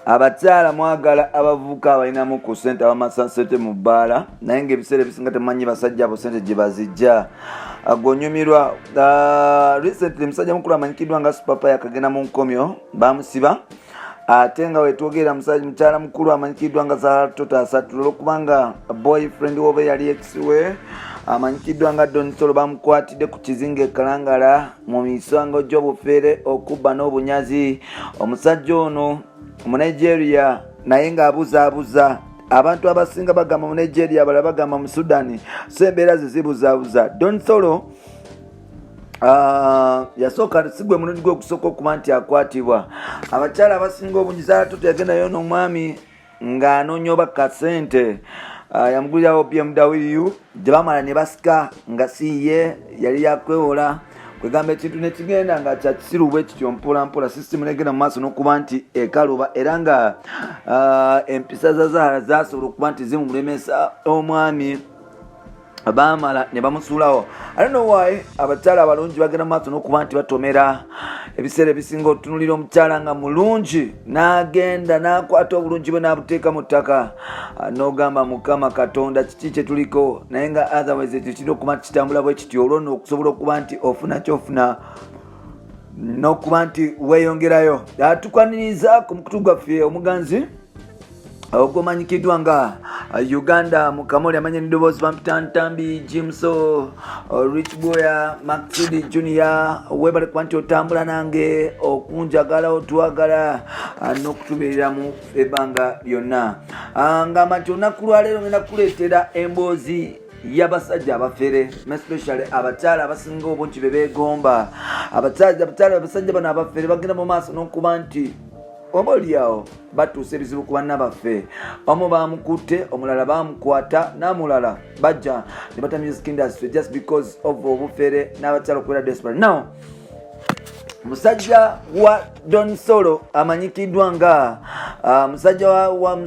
abakyala mwagala abavubuka abalinamu ku ssente abamasasete mu bbaala naye ng'ebiseera ebisinga temanyi basajja abo ssente gye bazijja agonyumirwa. Recently musajja mukulu amanyikiddwa nga Supapa yakagenda mu nkomyo bamusiba ate nga wetwogerera mukyala mukulu amanyikiddwa nga Zalatoto Asatu olwokubanga boyfriend wobe yali ex-we amanyikiddwa nga Donsolo bamukwatidde ku kizinga ekalangala mu misango gy'obufere okubba n'obunyazi. Omusajja ono mu Nigeria naye ng'abuzaabuza abantu abasinga bagamba mu Nigeria abalala bagamba mu Sudani so embeera zibuzaabuza. Donsolo yasooka sigwe mulundi gwe okusooka okuba nti akwatibwa. Abakyala abasinga obungi Zalatoto yagendayo n'omwami ng'anoonya oba kasente yamugulirawo BMW gye bamala ne basika nga siye yali yakwewola kwegamba ekintu nekigenda nga kyakisiru bwe kityo mpolampola sisitemu negenda mu maaso n'okuba nti ekaluba era nga empisa za Zahara zasobola okuba nti zimumulemesa omwami bamala ne bamusuulawo. I don't know why abakyala abalungi bagenda mu maaso n'okuba nti batomera ebiseera ebisinga otutunulira omukyala nga mulungi n'agenda n'akwata obulungi bwe n'abuteeka mu ttaka n'ogamba Mukama Katonda kiki kye tuliko naye nga otherwise ekyo kirina okuba nti kitambula bwe kityo olwo n'okusobola okuba nti ofuna kyofuna n'okuba nti weeyongerayo. Tukwaniriza ku mukutu gwaffe omuganzi ogwomanyikiddwa nga Uganda Mukamoli amanye n'eddoboozi Bampitantambi Jimso Rich Boya Maxidi Junior webale kuba nti otambula nange okunjagala otwagala n'okutubeerera mu ebbanga lyonna ngamba nti olunaku lwaleero ngenda kuleetera emboozi y'abasajja abafere especially abakyala abasinga obungi be beegomba. Abasajja bano abafere bagenda mu maaso n'okuba nti obaoliawo batuuse ebizibu ku banna baffe. Omu bamukutte omulala bamukwata n'amulala bajja ne bata music industry just because of obufere n'abakyala okubeera desperate. Now musajja wa Donsolo amanyikiddwa nga musajja wa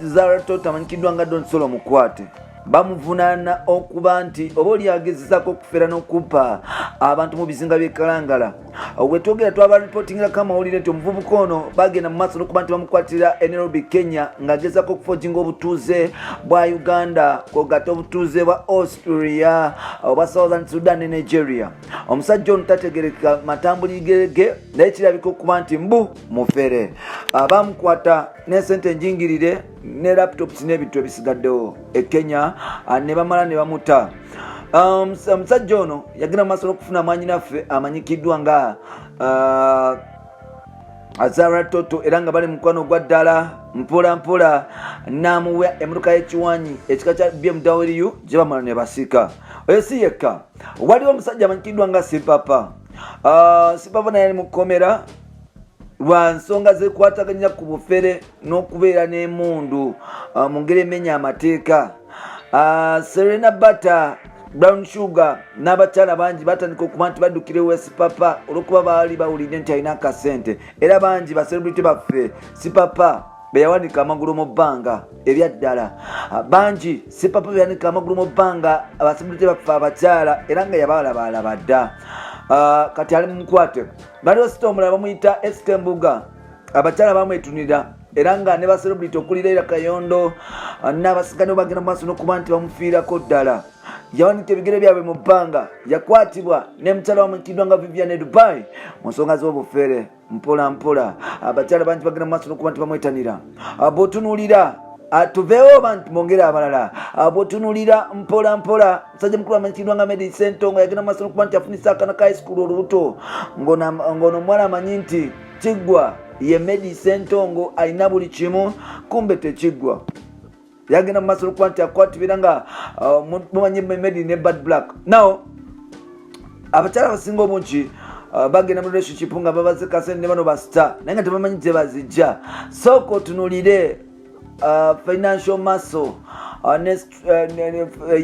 Zalatoto amanyikiddwa nga Donsolo mukwate bamuvunaana okuba nti oba oli agezezaako okufera n'okuppa abantu mu bizinga by'ekalangala. Wetwogera twaba reportingirako amawulire nti omuvubuka ono bagenda mu maaso n'okuba nti bamukwatira Nairobi Kenya ng'agezaako okufojinga obutuuze bwa Uganda kw'ogatta obutuuze bwa Austria oba Southern Sudan ne Nigeria. Omusajja ono tategerekeka matambulire ge naye kirabika okuba nti mbu mufere. Bamukwata n'esente enjingirire ne laptops n'ebintu ebisigaddewo e Kenya ne bamala ne bamuta. Omusajja ono yagenda mu maaso n'okufuna mwanyinaffe amanyikiddwa nga Zalatoto era nga bali mukwano gwa ddala mpolampola n'amuwa emmotoka y'ekiwanyi ekika kya BMW gye bamala ne basika. Oyo si yekka, waliwo omusajja amanyikiddwa nga Supapa. Supapa naye ali mu kkomera lwa nsonga zekwataganya ku bufere n'okubeera n'emundu mu ngeri emenya amateeka. Serena Butter Brown Sugar n'abakyala bangi batandika okuba nti baddukire we Supapa olw'okuba baali bawulidde nti alina akasente era bangi baselebrity baffe Supapa beyawanika amagulu mu bbanga ebyaddala bangi Supapa beyawanika amagulu mu bbanga abaselebrity baffe abakyala era nga yabalabaalaba dda. Kati ali mumukwate baliwo sita omulala bamuyita SK Mbuga abakyala bamwetunira era nga ne baselebrity okulira era Kayondo n'abasigane bagenda mu maaso n'okuba nti bamufiirako ddala. Yawanika ebigere byabwe mu bbanga yakwatibwa ne mukyala wamanyikiddwa nga Vivian Dubai mu nsonga z'obufere mpolampola. Abakyala bangi bagenda mu maaso n'okuba nti bamwetanira. Bw'otunuulira tuveewo bantu mwongere abalala bw'otunuulira mpolampola musajja mukulu amanyikiddwa nga Medi Sentongo yagenda mu maaso n'okuba nti afunisa akaana ka high school olubuto ng'ono omuwala amanyi nti kiggwa ye Medi Sentongo alina buli kimu kumbe tekiggwa. Yagenda mu maaso n'okuba nti akwatibira nga mumanyi Medi ne Bad Black. Now abakyala abasinga obungi bagenda mu relationship nga babaze kasente ne bano basita naye nga tebamanyi gye bazijja. Sooka otunuulire financial muscle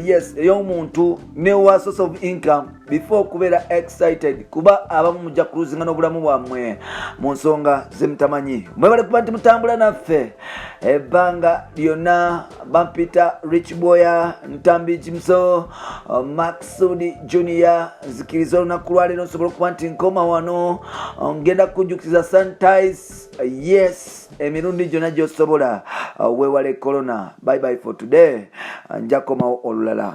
yes ey'omuntu ne wa source of income before kubeera excited kuba abamu mujja kuluzinga n'obulamu bwammwe mu nsonga zemutamanyi. Mwebale kuba nti mutambula naffe ebbanga lyonna. Bampita Rich Boya, Ntambi Jimso, Maxudi Junior, nzikiriza olunaku lwaleero nsobola okuba nti nkoma wano ngenda kujjukiza sanitize yes emirundi gyonna gy'osobola weewale corona. Bye bye for today, nja komawo olulala.